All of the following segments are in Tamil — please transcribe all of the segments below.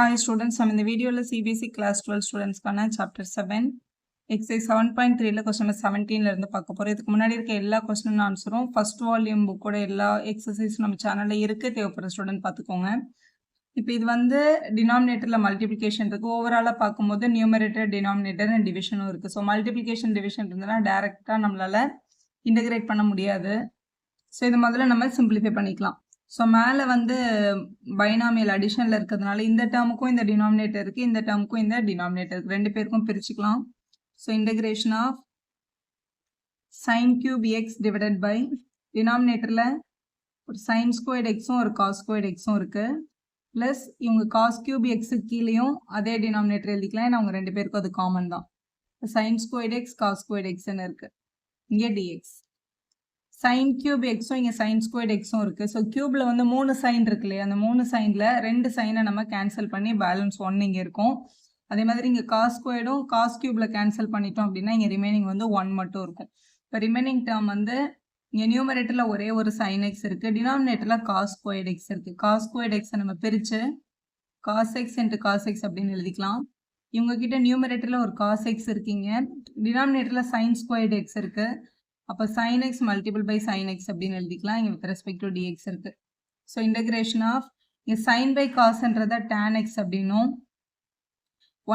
Hi students, நம்ம இந்த வீடியோல CBSE class 12 ஸ்டூடெண்ட்ஸ்க்கான chapter 7 exercise 7.3ல question number 17ல இருந்து பார்க்க போறோம். இதுக்கு முன்னாடி இருக்க எல்லா கொஸ்டின் ஆன்சரும் ஃபர்ஸ்ட் வால்யூம் புக்கோட எல்லா எக்ஸசைஸ் நம்ம சேனல்ல இருக்கு, தேவைப்படுற ஸ்டூடெண்ட் பார்த்துக்கோங்க. இப்போ இது வந்து டினாமினேட்டர்ல மல்டிபிளிகேஷன் இருக்கு. ஓவராலா பார்க்கும்போது நியூமரேட்டர், டினாமினேட்டர் அண்ட் டிவிஷனும் இருக்கு. ஸோ மல்டிபிளிகேஷன் டிவிஷன் இருந்ததுன்னா டைரக்டா நம்மளால இன்டகிரேட் பண்ண முடியாது. ஸோ இது முதல்ல நம்ம சிம்பிளிஃபை பண்ணிக்கலாம். ஸோ மேலே வந்து பைனாமியல் அடிஷனில் இருக்கிறதுனால இந்த டேர்முக்கும் இந்த டினாமினேட்டர் இருக்குது, இந்த டேர்முக்கும் இந்த டினாமினேட்டர் இருக்குது, ரெண்டு பேருக்கும் பிரிச்சுக்கலாம். So integration of sine cube x divided by டினாமினேட்டரில் ஒரு சைன் ஸ்கொயர்ட் எக்ஸும் ஒரு காஸ் ஸ்கொயர்ட் எக்ஸும் இருக்குது. ப்ளஸ் இவங்க காஸ் கியூப் எக்ஸுக்கு கீழேயும் அதே டினாமினேட்டர் எழுதிக்கலாம். ஏன்னா அவங்க ரெண்டு பேருக்கும் அது காமன் தான். Sine squared x cos squared எக்ஸ்ன்னு இருக்குது. இங்கே டிஎக்ஸ் சைன் கியூப் எக்ஸும் இங்கே சைன் ஸ்கொயர்ட் எக்ஸும் இருக்குது. ஸோ கியூபில் வந்து 3 சைன் இருக்கு இல்லையா, அந்த 3 சைனில் 2 சைனை நம்ம கேன்சல் பண்ணி பேலன்ஸ் 1 இங்கே இருக்கும். அதே மாதிரி இங்கே காஸ் ஸ்கொயர்டும் காஸ் கியூபில் கேன்சல் பண்ணிட்டோம் அப்படின்னா இங்கே ரிமைனிங் வந்து 1 மட்டும் இருக்கும். இப்போ ரிமைனிங் டேர்ம் வந்து இங்கே நியூமரேட்டரில் ஒரே ஒரு சைன் எக்ஸ் இருக்குது, டினாமினேட்டரில் காஸ் ஸ்கொயர்ட் எக்ஸ் இருக்குது. காஸ் ஸ்கொயர்ட் எக்ஸை நம்ம பிரித்து cos x into cos x அப்படின்னு எழுதிக்கலாம். இவங்ககிட்ட நியூமரேட்டரில் ஒரு காஸ் எக்ஸ் இருக்கீங்க, டினாமினேட்டரில் சைன் ஸ்கொயர்ட் எக்ஸ் இருக்குது. அப்போ sin x multiple by sin x அப்படின்னு எழுதிக்கலாம். இங்கே வித் ரெஸ்பெக்ட் டு dx இருக்கு. ஸோ இன்டகிரேஷன் ஆஃப் இங்கே சைன் பை காஸ்ன்றதை tan x அப்படின்னும்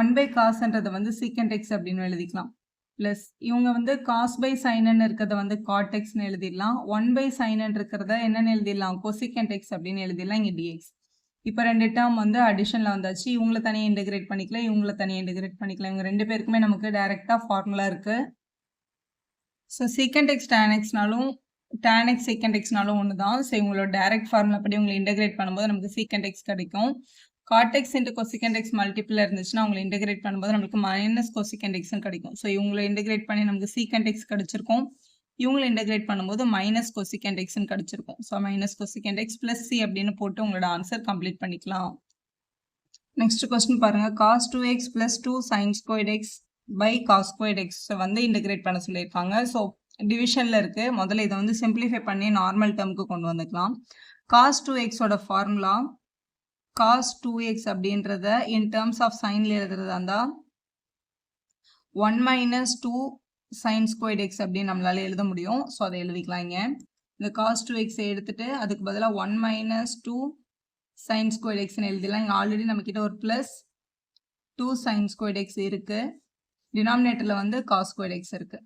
1 பை காஸ்ன்றதை வந்து சீக்கண்ட் x அப்படின்னு எழுதிக்கலாம். ப்ளஸ் இவங்க வந்து காஸ் பை சைனன்னு இருக்கிறத வந்து காட் எக்ஸ்ன்னு எழுதிடலாம். 1 பை சைனன்னு இருக்கிறத என்னென்னு எழுதிடலாம், கொசிகண்ட் எக்ஸ் அப்படின்னு எழுதிடலாம். இங்கே dx. இப்போ ரெண்டு டேர்ம் வந்து அடிஷனில் வந்தாச்சு. இவங்கள தனியாக இன்டகிரேட் பண்ணிக்கலாம், இவங்கள தனியாக இன்டகிரேட் பண்ணிக்கலாம். இவங்க ரெண்டு பேருக்குமே நமக்கு டைரெக்டாக ஃபார்முலா இருக்குது. ஸோ சீக்கண்ட் எக்ஸ் டேன் எக்ஸ்னாலும் டேன் எக்ஸ் சீக்கண்ட் எக்ஸ்னாலும் ஒன்று தான். ஸோ இவங்களோட டைரக்ட் ஃபார்முலா படி உங்களை இன்டகிரேட் பண்ணும்போது நமக்கு சீக்கண்ட் எக்ஸ் கிடைக்கும். God X into cosecant X multiple இருந்துச்சுன்னா உங்களை இன்டகிரேட் பண்ணும்போது நமக்கு மைனஸ் கொசிகண்ட் எக்ஸ்ன்னு கிடைக்கும். ஸோ இவங்களை இன்டகிரேட் பண்ணி நமக்கு சீக்கண்ட் எக்ஸ் கிடைச்சிருக்கும், இவங்களை இன்டகிரேட் பண்ணும்போது மைனஸ் கொசிகண்ட் எக்ஸ்ன்னு கிடைச்சிருக்கும். So minus cosecant x plus C அப்படின்னு போட்டு உங்களோட ஆன்சர் கம்ப்ளீட் பண்ணிக்கலாம். நெக்ஸ்ட் கொஸ்டின் பாருங்க. Cos 2x plus 2 sine squared x by cos squared x வந்து இன்டகிரேட் பண்ண சொல்லியிருக்காங்க. ஸோ டிவிஷனில் இருக்குது. முதல்ல இதை வந்து சிம்பிளிஃபை பண்ணி நார்மல் டேர்முக்கு கொண்டு வந்துக்கலாம். காஸ் 2xோட ஃபார்முலா காஸ் 2x அப்படின்றத இன் டேர்ம்ஸ் ஆஃப் சைனில் எழுதுறதா இருந்தால் 1 மைனஸ் 2 சைன் ஸ்கொயர்ட் எக்ஸ் அப்படின்னு நம்மளால எழுத முடியும். ஸோ அதை எழுதிக்கலாம். இங்கே இந்த காஸ் 2x எடுத்துட்டு அதுக்கு பதிலாக 1 மைனஸ் 2 சைன் ஸ்கொயர்ட் எக்ஸ்ன்னு எழுதிடலாம். இங்கே ஆல்ரெடி நம்மக்கிட்ட ஒரு ப்ளஸ் 2 சைன் ஸ்கொயர்ட் எக்ஸ் இருக்குது, டினாமினேட்டரில் வந்து காஸ் ஸ்கொயர்ட் எக்ஸ் இருக்குது.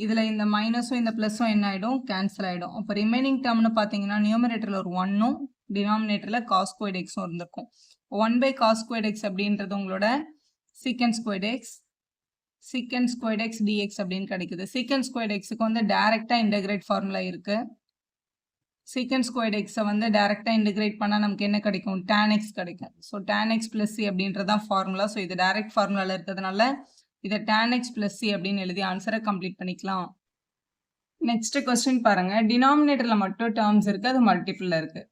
இதில் இந்த மைனஸும் இந்த ப்ளஸும் என்ன ஆகிடும், கேன்சல் ஆகிடும். அப்போ ரிமைனிங் டேர்ம்னு பார்த்தீங்கன்னா நியூமரேட்டரில் ஒரு 1ம் டினாமினேட்டரில் காஸ் ஸ்கொயர்ட் எக்ஸும் இருந்திருக்கும். 1 பை காஸ் ஸ்கொயர்ட் எக்ஸ் அப்படின்றது உங்களோட secant squared X, secant squared X dx அப்படின்னு கிடைக்குது. சீக்கண்ட் ஸ்கொயர்ட் எக்ஸுக்கு வந்து டைரெக்டாக இன்டகிரேட் ஃபார்முலா இருக்குது. சீக்கண்ட் ஸ்கொயர்ட் எக்ஸை வந்து டைரெக்டாக இன்டகிரேட் பண்ணால் நமக்கு என்ன கிடைக்கும், tan x கிடைக்கும். So tan x plus C அப்படின்றதான் ஃபார்முலா. ஸோ இது டைரக்ட் ஃபார்முலாவில் இருக்கிறதுனால இதை tan x ப்ளஸ் சி அப்படின்னு எழுதி ஆன்சரை கம்ப்ளீட் பண்ணிக்கலாம். நெக்ஸ்ட் கொஸ்டின் பாருங்க. டினாமினேட்டரில் மட்டும் டேர்ம்ஸ் இருக்குது, அது மல்டிபிளில் இருக்குது.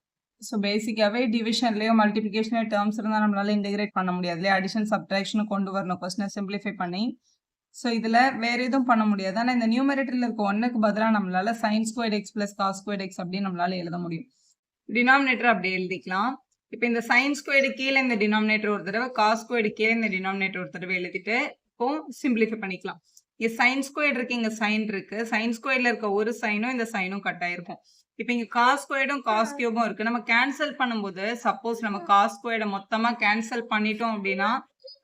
ஸோ பேசிக்காகவே டிவிஷன்லேயோ மல்டிபிளிகேஷனோ டேர்ம்ஸ் இருந்தால் நம்மளால இன்டகிரேட் பண்ண முடியாது இல்லையா, அடிஷன் சப்ட்ராக்ஷனும் கொண்டு வரணும் கொஸ்டினை சிம்பிளிஃபை பண்ணி. ஸோ இதில் வேறு எதுவும் பண்ண முடியாது. ஆனால் இந்த நியூமரேட்டரில் இருக்க 1க்கு பதிலாக நம்மளால sine squared x plus cos squared x அப்படின்னு நம்மளால எழுத முடியும். டினாமினேட்டர் அப்படி எழுதிக்கலாம். இப்போ இந்த சைன் ஸ்கொயர்டு கீழே இந்த டினாமினேட்டர் ஒரு தடவை, காஸ் ஸ்கொயர்டு கீழே இந்த டினாமினேட்டர் ஒரு தடவை எழுதிட்டு இப்போ சிம்பிளிஃபை பண்ணிக்கலாம். இங்கே சைன் ஸ்கொயர்டு இருக்கு, இங்கே சைன் இருக்கு. சைன் ஸ்கொயர்டில் இருக்க ஒரு சைனும் இந்த சைனும் கட் ஆயிருக்கும். இப்போ இங்கே காஸ் ஸ்கொயர்டும் காஸ் கியூபும் இருக்கு. நம்ம கேன்சல் பண்ணும்போது சப்போஸ் நம்ம காஸ் ஸ்கொயர்டை மொத்தமாக கேன்சல் பண்ணிட்டோம் அப்படின்னா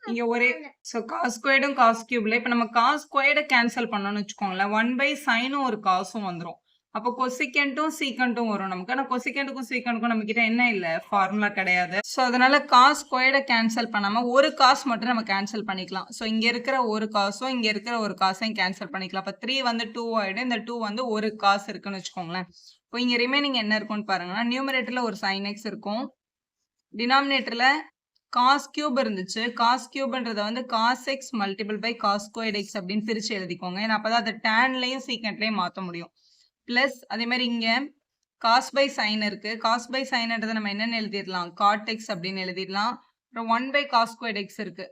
இங்கே ஒரே ஸோ காஸ் ஸ்கொயர்டும் காஸ் கியூப்ல இப்போ நம்ம காஸ் ஸ்கொயர்டை கேன்சல் பண்ணோம்னு வச்சுக்கோங்களேன், 1 பை சைனும் ஒரு காசும் வந்துடும். அப்போ கொசிகண்டும் சீக்கண்டும் வரும் நமக்கு. ஆனால் கொசிகண்டுக்கும் சீக்கண்டுக்கும் நம்ம கிட்ட என்ன இல்லை, ஃபார்முலா கிடையாது. ஸோ அதனால காஸ் ஸ்கொயர்டை கேன்சல் பண்ணாமல் ஒரு காசு மட்டும் நம்ம கேன்சல் பண்ணிக்கலாம். ஸோ இங்கே இருக்கிற ஒரு காசும் இங்கே இருக்கிற ஒரு காசையும் கேன்சல் பண்ணிக்கலாம். அப்போ 3 வந்து 2 ஆகிடும். இந்த 2 வந்து ஒரு காசு இருக்குன்னு வச்சுக்கோங்களேன். இப்போ இங்கே ரிமைனிங் என்ன இருக்கும்னு பாருங்கன்னா, நியூமரேட்டரில் ஒரு சைன் எக்ஸ் இருக்கும், டினாமினேட்டரில் காஸ் கியூப் இருந்துச்சு. காஸ் கியூப்ன்றத வந்து cos x multiple by cos squared x அப்படின்னு பிரித்து எழுதிக்கோங்க. ஏன்னா அப்போ தான் அதை டேன்லையும் சீக்கண்ட்லையும் மாற்ற முடியும். ப்ளஸ் அதே மாதிரி இங்கே காஸ் பை சைன் இருக்குது. காஸ் பை சைன்ன்றதை நம்ம என்னென்னு எழுதிடலாம், காட் எக்ஸ் அப்படின்னு எழுதிடலாம். அப்புறம் 1 பை காஸ் ஸ்கொயர்ட் எக்ஸ் இருக்குது.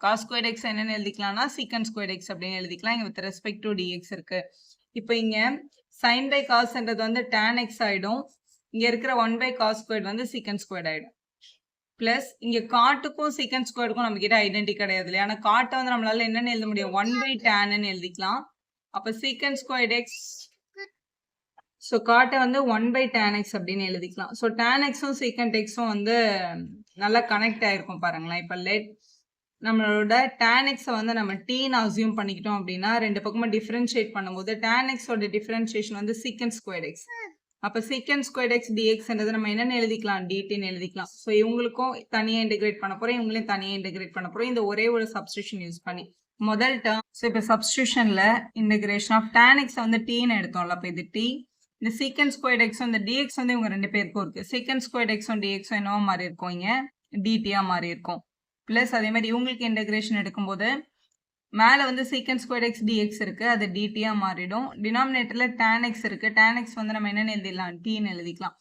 காஸ் ஸ்கொயர்ட் எக்ஸ் என்னென்னு எழுதிக்கலாம்னா சீக்கண்ட் ஸ்கொயர்ட் எக்ஸ் அப்படின்னு எழுதிக்கலாம். இங்கே வித் ரெஸ்பெக்ட் டு டிஎக்ஸ் இருக்குது. இப்போ இங்கே சைன் பை காஸ்ன்றது வந்து tan எக்ஸ் ஆகிடும். இங்கே இருக்கிற 1 பை காஸ் ஸ்கொயர்ட் வந்து சீக்கண்ட் ஸ்கொயர்ட் ஆகிடும். பிளஸ் இங்க காட்டுக்கும் சீக்கண்ட் ஸ்கொயருக்கும் நம்ம கிட்ட ஐடென்டி கிடையாது இல்லையா? ஆனா காட்டை வந்து நம்மளால என்னன்னு எழுத முடியும்? 1/tan எழுதிக்கலாம். அப்ப சீக்கண்ட் ஸ்கொயர்ட் எக்ஸ், ஸோ காட்டை வந்து 1/tan x அப்படின்னு எழுதிக்கலாம். ஸோ tan xும் சீக்கண்ட் எக்ஸும் வந்து நல்லா கனெக்ட் ஆயிருக்கும் பாருங்களேன். இப்போ நம்மளோட tan x வந்து நம்ம tன்னு அசியூம் பண்ணிக்கிட்டோம் அப்படின்னா ரெண்டு பக்கமும் டிஃபரன்ஷியேட் பண்ணும்போது tan x ஓட டிஃபரன்ஷியேஷன் வந்து சீக்கண்ட் ஸ்கொயர்ட் எக்ஸ். அப்போ சீக்கண்ட் ஸ்கொயர்ட் எக்ஸ் dxன்றது நம்ம என்னென்னு எழுதிக்கலாம்? dtன்னு எழுதிக்கலாம். ஸோ இவங்களுக்கும் தனியாக இன்டெகிரேட் பண்ண போகிறோம், இவங்களையும் தனியாக இன்டெகிரேட் பண்ண போகிறோம் இந்த ஒரே ஒரு சப்ஸ்டியூஷன் யூஸ் பண்ணி. முதல் டேர்ம், ஸோ இப்போ சப்ஸ்டியூஷனில் இன்டெகிரேஷன் ஆஃப் tan x வந்து tன்னு எடுத்தோம்ல, அப்போ இது t. இந்த சீக்கண்ட் ஸ்கொயர்ட் எக்ஸும் இந்த dx வந்து இவங்க ரெண்டு பேருக்கும் இருக்குது. சீக்கண்ட் ஸ்கொயர்ட் எக்ஸும் dxும் என்னவோ மாறி இருக்கும், இங்கே dtயாக மாறி இருக்கும். ப்ளஸ் அதே மாதிரி இவங்களுக்கு இன்டெகிரேஷன் எடுக்கும்போது மேலே வந்து சீக்கண்ட் ஸ்கொயர்ட் எக்ஸ் dx இருக்குது, அது dtயாக மாறிடும். டினாமினேட்டரில் tan x இருக்குது, tan x வந்து நம்ம என்னென்னு எழுதிடலாம்? tன்னு எழுதிக்கலாம்.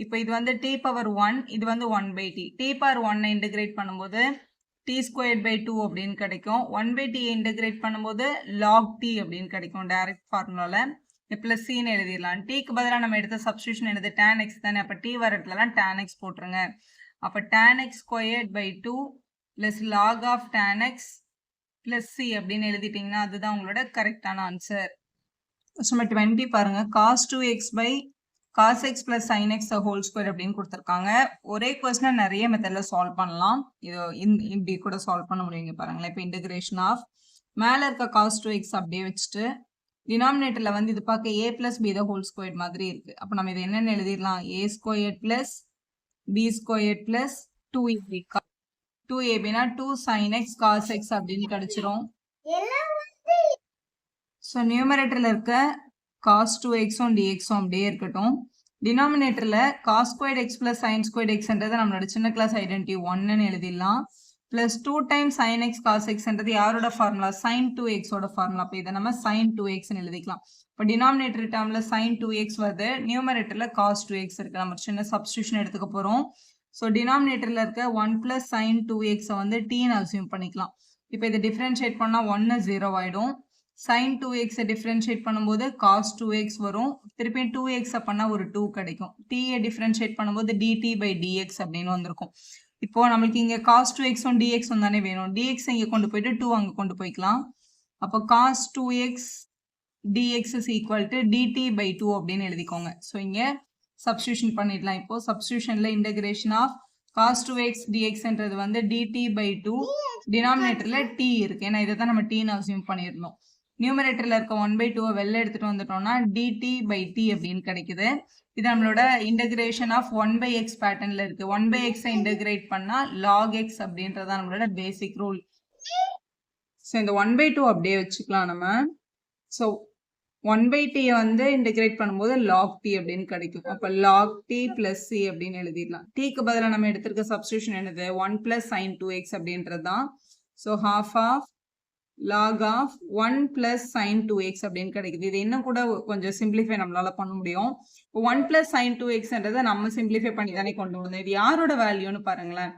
இப்போ இது வந்து t⁻1, இது வந்து 1/t. t⁻1 இன்டெகிரேட் பண்ணும்போது t²/2 அப்படின்னு கிடைக்கும். 1/t இன்டெகிரேட் பண்ணும்போது log t அப்படின்னு கிடைக்கும் டைரக்ட் ஃபார்முலாவில். ப்ளஸ் சின்னு எழுதிடலாம். டீக்கு பதிலாக நம்ம எடுத்த சப்ஸ்டியூஷன் எடுத்து tan x தானே, அப்போ t வர இடத்துலலாம் tan x போட்டுருங்க. அப்போ tan x²/2 plus log of tan x plus C அப்படின்னு எழுதிட்டிங்கன்னா அதுதான் உங்களோட கரெக்டான ஆன்சர். கொஸ்டின் 20 பாருங்க. cos 2x by cos x plus sin x the whole square அப்படின்னு கொடுத்துருக்காங்க. ஒரே கொஸ்டினை நிறைய மெத்தடில் சால்வ் பண்ணலாம். இது இப்படி கூட சால்வ் பண்ண முடியுங்க பாருங்களேன். இப்போ இன்டெகிரேஷன் ஆஃப் மேலே இருக்க cos 2x அப்படியே வச்சுட்டு டினாமினேட்டரில் வந்து இது பார்க்க a plus b the whole square மாதிரி இருக்கு. அப்போ நம்ம இது என்னென்னு எழுதிடலாம்? a² plus b² plus 2ab. 2abனா 2 sin x cos x அப்படின்னு கிடைச்சிரும். ஸோ நியூமரேட்டரில் இருக்க cos 2xும் dxும் அப்படியே இருக்கட்டும். டினாமினேட்டரில் cos² x plus sin² xன்றது நம்மளோட சின்ன கிளாஸ் ஐடென்டிட்டி 1ன்னு எழுதிடலாம். Plus 2 times sin x cos xன்றது யாரோட ஃபார்முலா? sin 2x ஓட ஃபார்முலா. அப்போ இதை நம்ம sin 2xன்னு எழுதிக்கலாம். இப்போ டினாமினேட்டர் டேர்மில் sin 2x வருது, நியூமரேட்டரில் cos 2x இருக்குது. நம்ம சின்ன சப்ஸ்டியூஷன் எடுத்துக்க போகிறோம். ஸோ டினாமினேட்டரில் இருக்க 1 plus sin 2xை வந்து tன்னு அசியூம் பண்ணிக்கலாம். இப்போ இதை டிஃப்ரென்ஷியேட் பண்ணால் 1 0 ஆகிடும். sin 2xை டிஃப்ரென்ஷியேட் பண்ணும்போது cos 2x வரும். திருப்பியும் 2xை பண்ணால் ஒரு 2 கிடைக்கும். tயை டிஃப்ரென்ஷியேட் பண்ணும்போது dt/dx அப்படின்னு வந்திருக்கும். இப்போ நம்மளுக்கு இங்கே cos 2xும் dxும் தானே வேணும். dx இங்கே கொண்டு போயிட்டு 2 அங்கே கொண்டு போய்க்கலாம். அப்போ cos 2x dx is equal to dt/2 அப்படின்னு எழுதிக்கோங்க. ஸோ இங்கே சப்ஸ்டியூஷன் பண்ணிடலாம். இப்போ சப்ஸ்டியூஷனில் இன்டெகிரேஷன் ஆஃப் cos 2x dxன்றது வந்து dt/2, டினாமினேட்டரில் t இருக்குது, ஏன்னா இதை தான் நம்ம tன்னு அசியூம் பண்ணியிருந்தோம். நியூமரேட்டரில் இருக்க 1/2 வெளில எடுத்துகிட்டு வந்துட்டோம்னா dt/t அப்படின்னு கிடைக்குது. இது நம்மளோட இன்டெகிரேஷன் ஆஃப் 1/x பேட்டர்னில் இருக்குது. 1/xஐ இன்டெகிரேட் பண்ணால் log x அப்படின்றதான் நம்மளோட பேசிக் ரூல். ஸோ இந்த 1/2 அப்படியே வச்சுக்கலாம் நம்ம. ஸோ 1/t வந்து இன்டெகிரேட் பண்ணும்போது log t அப்படின்னு கிடைக்கும். அப்போ log t plus c அப்படின்னு எழுதிடலாம். tக்கு பதிலாக நம்ம எடுத்திருக்க சப்ஸ்டியூஷன் என்னது? 1 plus sin 2x அப்படின்றது தான். So half of log of 1 plus sin 2x அப்படின்னு கிடைக்குது. இது இன்னும் கூட கொஞ்சம் சிம்பிளிஃபை நம்மளால பண்ண முடியும். இப்போ 1 plus sin 2xன்றதை நம்ம சிம்பிளிஃபை பண்ணி தானே கொண்டு வந்தோம். இது யாரோட வேல்யூன்னு பாருங்களேன்.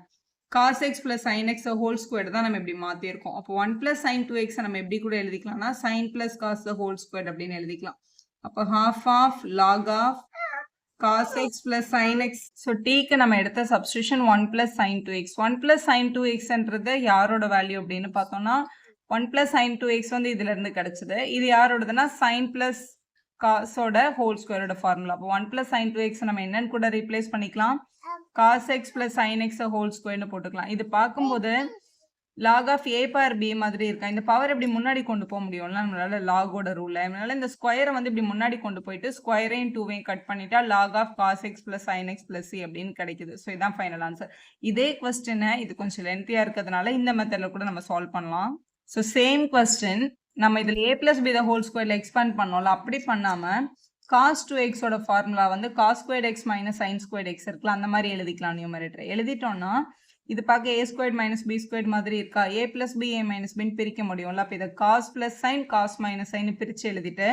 cos x plus sin x the whole square தான் நம்ம இப்படி மாற்றிருக்கோம். அப்போ 1 plus sin 2x நம்ம எப்படி கூட எழுதிக்கலாம்னா sin plus cos the whole square அப்படின்னு எழுதிக்கலாம். அப்போ half of log of cos x plus sin x. So tக்கு நம்ம எடுத்த substitution 1 plus sin 2x. 1 plus sin 2xன்றது யாரோட வேல்யூ அப்படின்னு பார்த்தோம்னா 1 plus sin 2x வந்து இதுல இருந்து கிடைச்சது. இது யாரோடதுன்னா sin plus cosோட ஹோல் ஸ்கொயரோட ஃபார்முலா. அப்போ 1 plus sin 2x நம்ம என்னன்னு கூட ரீப்ளேஸ் பண்ணிக்கலாம்? cos x plus sin x whole ஸ்கொயர்னு போட்டுக்கலாம். இது பார்க்கும்போது log of a/b மாதிரி இருக்கா? இந்த பவர் இப்படி முன்னாடி கொண்டு போக முடியும்ல நம்மளால லாகோட ரூல்ல. அதனால இந்த ஸ்கொயரை வந்து இப்படி முன்னாடி கொண்டு போயிட்டு ஸ்கொயரையும் 2வையும் கட் பண்ணிட்டா log of cos x plus sin x plus c அப்படின்னு கிடைக்குது. ஸோ இதான் ஃபைனல் ஆன்சர். இதே கொஸ்டினை இது கொஞ்சம் லென்த்தியாக இருக்கிறதுனால இந்த மெத்தடில் கூட நம்ம சால்வ் பண்ணலாம். ஸோ சேம் கொஸ்டின் நம்ம இதில் a plus b the whole square expand பண்ணோம்ல, அப்படி பண்ணாமல் cos 2x ஓட ஃபார்முலா வந்து cos² x minus sin² x இருக்குல்ல, அந்த மாதிரி எழுதிக்கலாம். நியூமரேட்டர் எழுதிட்டோம்னா இது பார்க்க a² minus b² மாதிரி இருக்கா? a plus b a minus bன்னு பிரிக்க முடியும்ல. அப்போ இதை cos plus sin cos minus sin பிரித்து எழுதிட்டு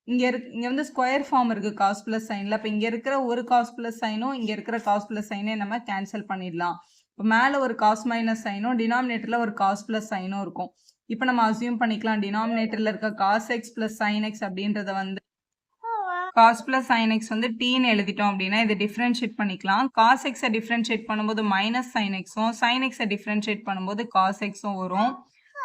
இங்கே வந்து ஸ்கொயர் ஃபார்ம் இருக்குது cos plus sinல. அப்போ இங்கே இருக்கிற ஒரு cos plus சைனும் இங்கே இருக்கிற cos plus சைனே நம்ம கேன்சல் பண்ணிடலாம். இப்போ மேலே ஒரு cos minus சைனும் டினாமினேட்டரில் ஒரு cos plus சைனும் இருக்கும். இப்போ நம்ம அசியூம் பண்ணிக்கலாம் டினாமினேட்டரில் இருக்க cos x plus sin x அப்படின்றத வந்து காஸ் பிளஸ் சைன் எக்ஸ் வந்து டீன்னு எழுதிட்டோம் அப்படின்னா இதை டிஃப்ரென்ஷியேட் பண்ணிக்கலாம். காஸ் எக்ஸை டிஃப்ரென்ஷியேட் பண்ணும்போது மைனஸ் சைன் எக்ஸும், சைன் எக்ஸை டிஃப்ரென்ஷியேட் பண்ணும்போது காஸ் எக்ஸும் வரும்.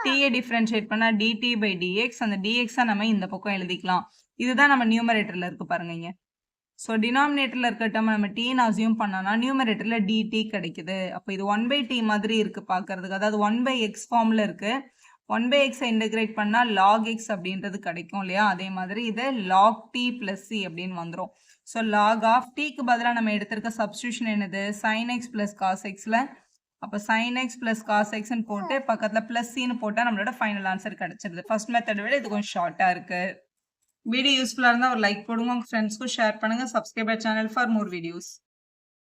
டீயை டிஃப்ரென்ஷியேட் பண்ணால் டிடி பை டிஎக்ஸ், அந்த டிஎக்ஸை நம்ம இந்த பக்கம் எழுதிக்கலாம். இதுதான் நம்ம நியூமரேட்டரில் இருக்கு பாருங்க இங்க. ஸோ டினாமினேட்டரில் இருக்க டேர்ம் நம்ம டீன்னு அசியூம் பண்ணோம்னா நியூமரேட்டரில் டிடி கிடைக்குது. அப்போ இது 1/t மாதிரி இருக்கு பார்க்கறதுக்கு, அதாவது 1/x ஃபார்மில் இருக்கு. 1/x இன்டகிரேட் பண்ணால் log x அப்படின்றது கிடைக்கும் இல்லையா, அதே மாதிரி இது log t plus c அப்படின்னு வந்துடும். ஸோ log of tக்கு பதிலாக நம்ம எடுத்திருக்க சப்ஸ்டியூஷன் என்னது, sin x plus cos xல. அப்போ sin x plus cos xன்னு போட்டு பக்கத்தில் plus cன்னு போட்டால் நம்மளோட ஃபைனல் ஆன்சர் கிடைச்சிருது. ஃபர்ஸ்ட் மெத்தட் விட இது கொஞ்சம் ஷார்ட்டாக இருக்கு. வீடியோ யூஸ்ஃபுல்லாக இருந்தால் ஒரு லைக் போடுங்க, உங்கள் ஃப்ரெண்ட்ஸ்க்கும் ஷேர் பண்ணுங்கள். Subscribe channel for more videos.